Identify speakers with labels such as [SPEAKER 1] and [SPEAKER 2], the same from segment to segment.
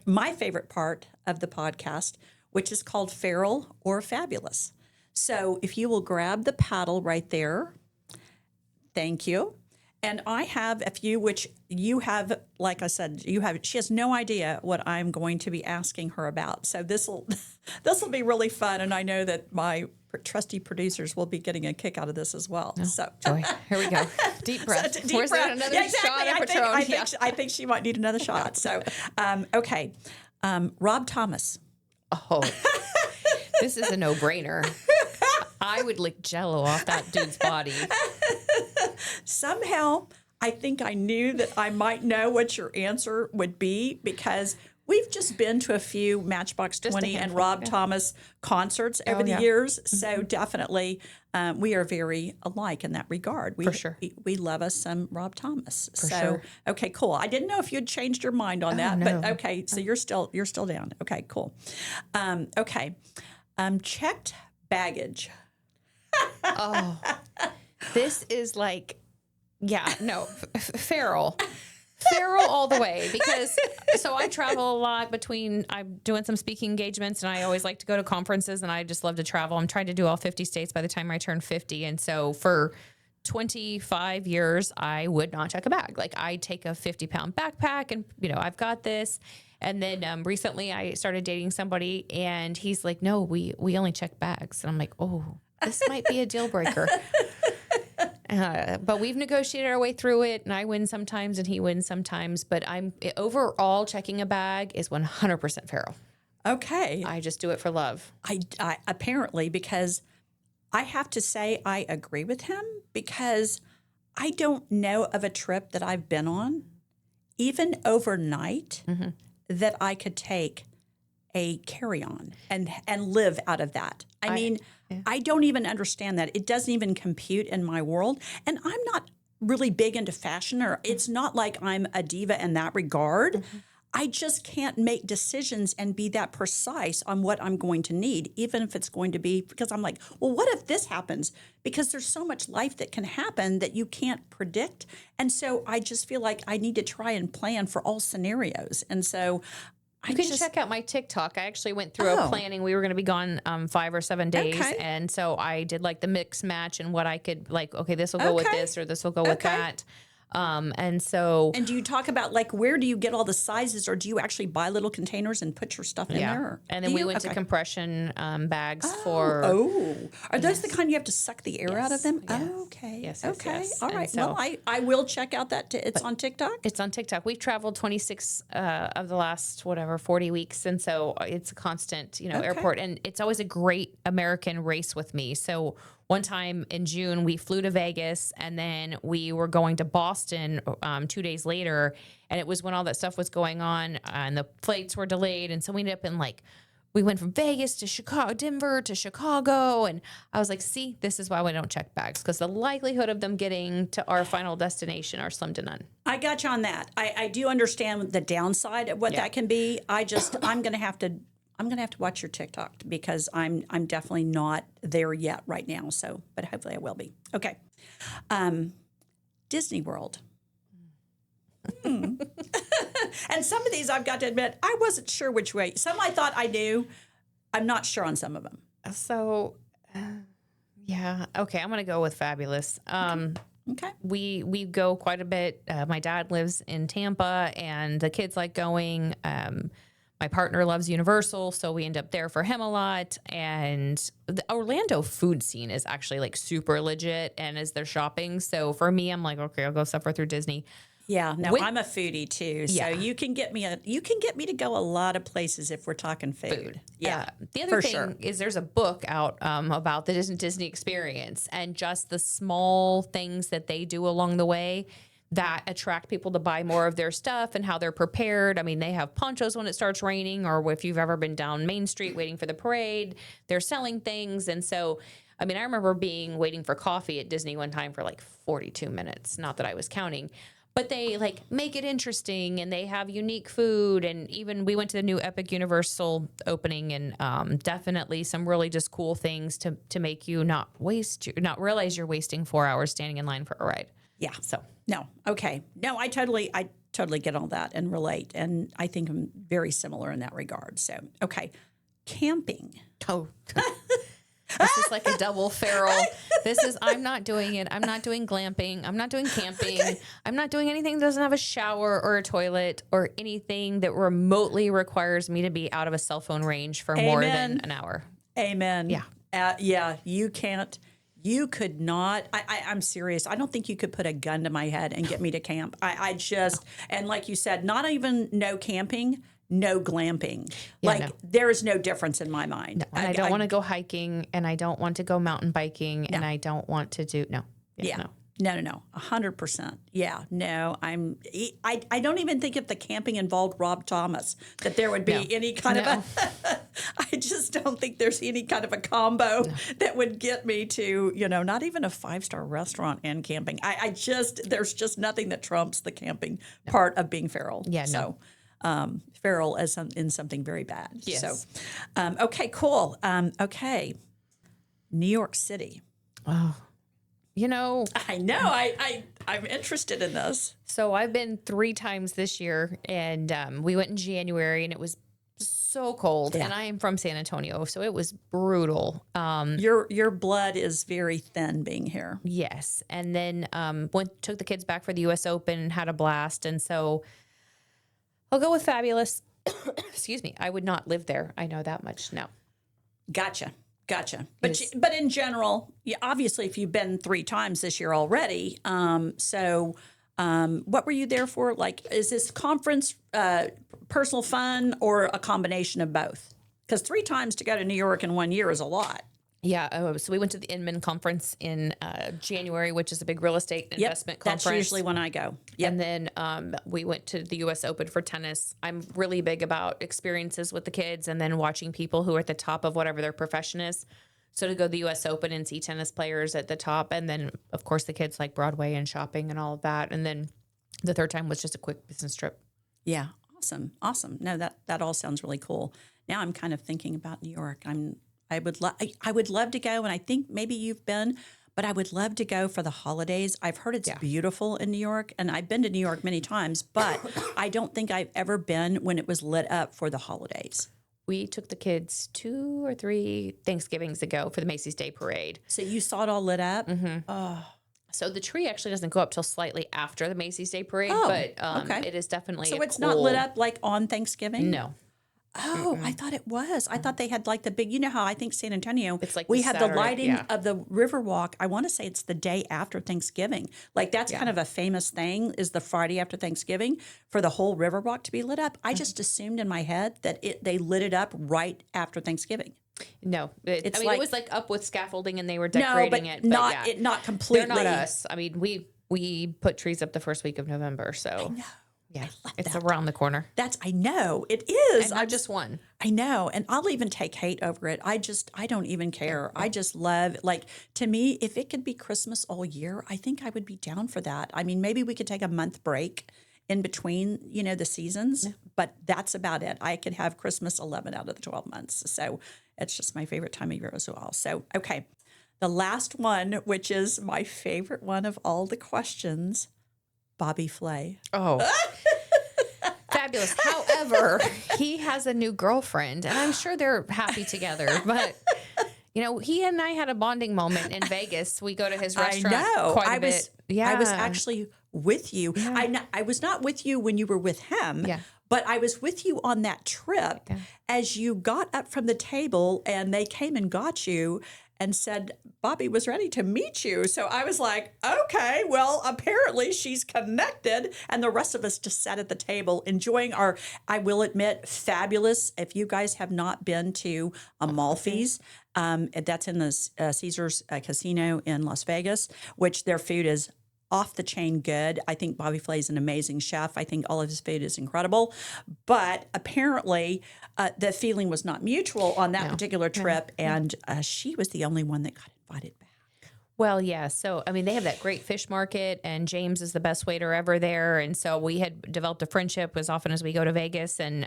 [SPEAKER 1] my favorite part of the podcast, which is called Feral or Fabulous. So if you will grab the paddle right there, thank you. And I have a few, which you have, like I said, she has no idea what I'm going to be asking her about. So this will be really fun. And I know that my trusty producers will be getting a kick out of this as well.
[SPEAKER 2] Oh,
[SPEAKER 1] so
[SPEAKER 2] joy. Here we go. Deep breath.
[SPEAKER 1] Deep breath.
[SPEAKER 2] Another
[SPEAKER 1] Yeah, exactly.
[SPEAKER 2] shot of Patron?
[SPEAKER 1] I think she might need another shot. So, okay. Rob Thomas.
[SPEAKER 2] Oh, this is a no-brainer. I would lick Jell-O off that dude's body.
[SPEAKER 1] Somehow, I think I knew that I might know what your answer would be because we've just been to a few Matchbox 20 and Rob Thomas concerts over the years. So definitely, we are very alike in that regard.
[SPEAKER 2] For sure.
[SPEAKER 1] We love us some Rob Thomas.
[SPEAKER 2] For sure.
[SPEAKER 1] Okay, cool. I didn't know if you'd changed your mind on that,
[SPEAKER 2] no.
[SPEAKER 1] but okay. So you're still down. Okay, cool. Okay. Checked baggage.
[SPEAKER 2] Oh, this is like, feral all the way because so I travel a lot I'm doing some speaking engagements and I always like to go to conferences and I just love to travel. I'm trying to do all 50 states by the time I turn 50. And so for 25 years, I would not check a bag. Like I take a 50-pound backpack and, I've got this. And then recently I started dating somebody and he's like, no, we only check bags. And I'm like, oh, this might be a deal breaker. But we've negotiated our way through it, and I win sometimes, and he wins sometimes. But overall checking a bag is 100% feral.
[SPEAKER 1] Okay,
[SPEAKER 2] I just do it for love.
[SPEAKER 1] I apparently because I have to say I agree with him because I don't know of a trip that I've been on, even overnight, that I could take a carry-on and live out of that. I mean, I don't even understand that. It doesn't even compute in my world. And I'm not really big into fashion, or it's not like I'm a diva in that regard. I just can't make decisions and be that precise on what I'm going to need, even if it's going to be, because I'm like, well, what if this happens? Because there's so much life that can happen that you can't predict. And so I just feel like I need to try and plan for all scenarios. And so
[SPEAKER 2] you can check out my TikTok. I actually went through a planning. We were going to be gone 5 or 7 days.
[SPEAKER 1] Okay.
[SPEAKER 2] And so I did like the mix match and what I could like, okay, this will go with this or this will go with that. And do
[SPEAKER 1] you talk about like where do you get all the sizes, or do you actually buy little containers and put your stuff in there?
[SPEAKER 2] And then we went to compression bags for.
[SPEAKER 1] Are those the kind you have to suck the air out of them?
[SPEAKER 2] Yes.
[SPEAKER 1] Oh, okay.
[SPEAKER 2] Yes.
[SPEAKER 1] All right. So, well, I will check out that. It's on TikTok.
[SPEAKER 2] It's on TikTok. We've traveled 26 of the last 40 weeks, and so it's a constant, airport, and it's always a great American race with me. So. One time in June, we flew to Vegas, and then we were going to Boston 2 days later, and it was when all that stuff was going on, and the flights were delayed, and so we ended up in we went from Vegas to Chicago, Denver to Chicago, and I was like, see, this is why we don't check bags, because the likelihood of them getting to our final destination are slim to none.
[SPEAKER 1] I got you on that. I do understand the downside of what that can be. I'm going to have to watch your TikTok because I'm definitely not there yet right now. So, but hopefully I will be. Okay. Disney World. And some of these I've got to admit, I wasn't sure which way. Some I thought I knew. I'm not sure on some of them.
[SPEAKER 2] So, okay. I'm going to go with Fabulous.
[SPEAKER 1] Okay.
[SPEAKER 2] We go quite a bit. My dad lives in Tampa, and the kids like going. My partner loves Universal, so we end up there for him a lot. And the Orlando food scene is actually super legit, and as they're shopping. So for me, I'm like, okay, I'll go suffer through Disney.
[SPEAKER 1] Yeah, no, I'm a foodie too. So you can get me to go a lot of places if we're talking food. Yeah.
[SPEAKER 2] The other thing is there's a book out about the Disney experience and just the small things that they do along the way that attract people to buy more of their stuff and how they're prepared. I mean, they have ponchos when it starts raining, or if you've ever been down Main Street waiting for the parade, they're selling things. And so, I mean, I remember waiting for coffee at Disney one time for 42 minutes. Not that I was counting, but they make it interesting, and they have unique food. And even we went to the new Epic Universal opening, and definitely some really just cool things to make you not realize you're wasting 4 hours standing in line for a ride.
[SPEAKER 1] Yeah.
[SPEAKER 2] So
[SPEAKER 1] no. Okay. No, I totally get all that and relate. And I think I'm very similar in that regard. So, okay. Camping.
[SPEAKER 2] Oh, this is like a double feral. I'm not doing it. I'm not doing glamping. I'm not doing camping. Okay. I'm not doing anything that doesn't have a shower or a toilet or anything that remotely requires me to be out of a cell phone range for more than an hour.
[SPEAKER 1] Amen.
[SPEAKER 2] Yeah.
[SPEAKER 1] Yeah. You can't. You could not. I'm serious. I don't think you could put a gun to my head and get me to camp. I just, and like you said, not even no camping, no glamping. There is no difference in my mind.
[SPEAKER 2] No, and I don't want to go hiking, and I don't want to go mountain biking, and I don't want to do, no.
[SPEAKER 1] No. 100%. Yeah, no, I don't even think if the camping involved Rob Thomas that there would be any kind of a, I just don't think there's any kind of a combo that would get me to, not even a 5-star restaurant and camping. There's just nothing that trumps the camping part of being feral.
[SPEAKER 2] Yeah,
[SPEAKER 1] so, feral as in something very bad.
[SPEAKER 2] Yes.
[SPEAKER 1] So, okay, cool. Okay, New York City.
[SPEAKER 2] Oh. I know.
[SPEAKER 1] I'm interested in this.
[SPEAKER 2] So I've been 3 times this year, and we went in January, and it was so cold. Yeah. And I am from San Antonio, so it was brutal.
[SPEAKER 1] Your blood is very thin being here.
[SPEAKER 2] Yes, and then took the kids back for the U.S. Open and had a blast, and so I'll go with fabulous. Excuse me. I would not live there. I know that much. No.
[SPEAKER 1] Gotcha. But in general, obviously, if you've been 3 times this year already, what were you there for? Like, is this conference personal fun or a combination of both? Because 3 times to go to New York in 1 year is a lot.
[SPEAKER 2] Yeah. So we went to the Inman Conference in January, which is a big real estate investment conference.
[SPEAKER 1] That's usually when I go. Yep.
[SPEAKER 2] And then we went to the U.S. Open for tennis. I'm really big about experiences with the kids and then watching people who are at the top of whatever their profession is. So to go to the U.S. Open and see tennis players at the top. And then, of course, the kids like Broadway and shopping and all of that. And then the 3rd time was just a quick business trip.
[SPEAKER 1] Yeah. Awesome. No, that all sounds really cool. Now I'm kind of thinking about New York. I would love to go, and I think maybe you've been, but I would love to go for the holidays. I've heard it's beautiful in New York, and I've been to New York many times, but I don't think I've ever been when it was lit up for the holidays.
[SPEAKER 2] We took the kids 2 or 3 Thanksgivings ago for the Macy's Day Parade.
[SPEAKER 1] So you saw it all lit up?
[SPEAKER 2] Mm-hmm. Oh. So the tree actually doesn't go up till slightly after the Macy's Day Parade, but okay. It is definitely
[SPEAKER 1] So it's not lit up like on Thanksgiving?
[SPEAKER 2] No.
[SPEAKER 1] Oh, I thought it was. I thought they had like the big, how I think San Antonio,
[SPEAKER 2] it's like
[SPEAKER 1] we have the lighting of the Riverwalk. I want to say it's the day after Thanksgiving. Like that's kind of a famous thing is the Friday after Thanksgiving for the whole Riverwalk to be lit up. I just assumed in my head that they lit it up right after Thanksgiving.
[SPEAKER 2] No, it was like up with scaffolding and they were decorating it. But
[SPEAKER 1] not completely.
[SPEAKER 2] They're not us. I mean, we put trees up the first week of November, so.
[SPEAKER 1] I know.
[SPEAKER 2] Yeah, it's around the corner.
[SPEAKER 1] I know it is.
[SPEAKER 2] And not just one.
[SPEAKER 1] I know, and I'll even take hate over it. I don't even care. I just love, to me, if it could be Christmas all year, I think I would be down for that. I mean, maybe we could take a month break in between, the seasons, but that's about it. I could have Christmas 11 out of the 12 months. So it's just my favorite time of year as well. So, okay, the last one, which is my favorite one of all the questions, Bobby Flay.
[SPEAKER 2] Oh, fabulous. However, he has a new girlfriend, and I'm sure they're happy together. But, he and I had a bonding moment in Vegas. We go to his restaurant quite a bit.
[SPEAKER 1] I was actually with you. Yeah. I was not with you when you were with him.
[SPEAKER 2] Yeah.
[SPEAKER 1] But I was with you on that trip as you got up from the table and they came and got you and said Bobby was ready to meet you. So I was like, okay, well, apparently she's connected. And the rest of us just sat at the table enjoying our, I will admit, fabulous. If you guys have not been to Amalfi's, that's in the Caesars Casino in Las Vegas, which their food is off the chain good. I think Bobby Flay is an amazing chef. I think all of his food is incredible. But apparently the feeling was not mutual on that particular trip. And she was the only one that got invited back.
[SPEAKER 2] Well, yeah. So, I mean, they have that great fish market and James is the best waiter ever there. And so we had developed a friendship as often as we go to Vegas. And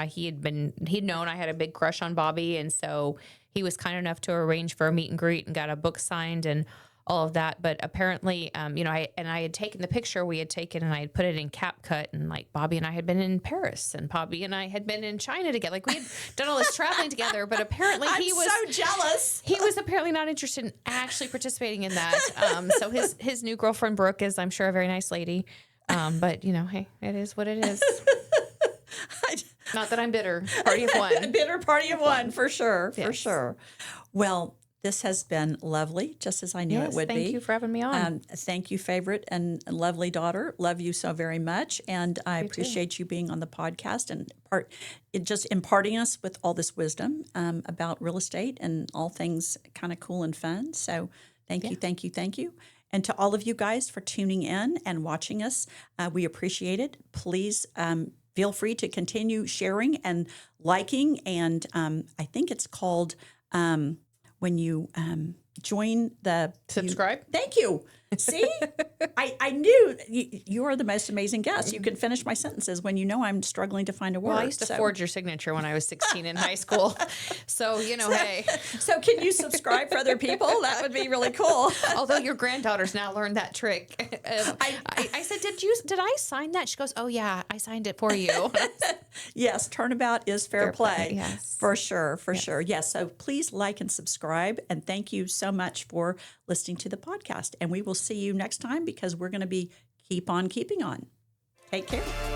[SPEAKER 2] he'd known I had a big crush on Bobby. And so he was kind enough to arrange for a meet and greet and got a book signed and all of that. But apparently, I had taken the picture we had taken and I had put it in CapCut, and like Bobby and I had been in Paris and Bobby and I had been in China together. Like we had done all this traveling together, but apparently he was
[SPEAKER 1] so jealous.
[SPEAKER 2] He was apparently not interested in actually participating in that. So his new girlfriend, Brooke, is, I'm sure, a very nice lady. But hey, it is what it is. Not that I'm bitter. Party of one.
[SPEAKER 1] Bitter party of one, for sure.
[SPEAKER 2] Yes.
[SPEAKER 1] For sure. Well, this has been lovely, just as I knew it would be.
[SPEAKER 2] Thank you for having me on.
[SPEAKER 1] Thank you, favorite and lovely daughter. Love you so very much. And I appreciate you being on the podcast and just imparting us with all this wisdom about real estate and all things kind of cool and fun. So thank you, thank you, thank you. And to all of you guys for tuning in and watching us, we appreciate it. Please feel free to continue sharing and liking. And I think it's called when you join the
[SPEAKER 2] Subscribe.
[SPEAKER 1] Thank you. See, I knew you are the most amazing guest. You can finish my sentences when you know I'm struggling to find a word.
[SPEAKER 2] Well, I used to forge your signature when I was 16 in high school. So, hey.
[SPEAKER 1] So can you subscribe for other people? That would be really cool.
[SPEAKER 2] Although your granddaughter's now learned that trick. I said, did I sign that? She goes, oh, yeah, I signed it for you.
[SPEAKER 1] Yes, turnabout is fair play.
[SPEAKER 2] Yes.
[SPEAKER 1] For sure, for sure. Yes, so please like and subscribe. And thank you so much for listening to the podcast. And we will see you next time because we're going to be keep on keeping on. Take care.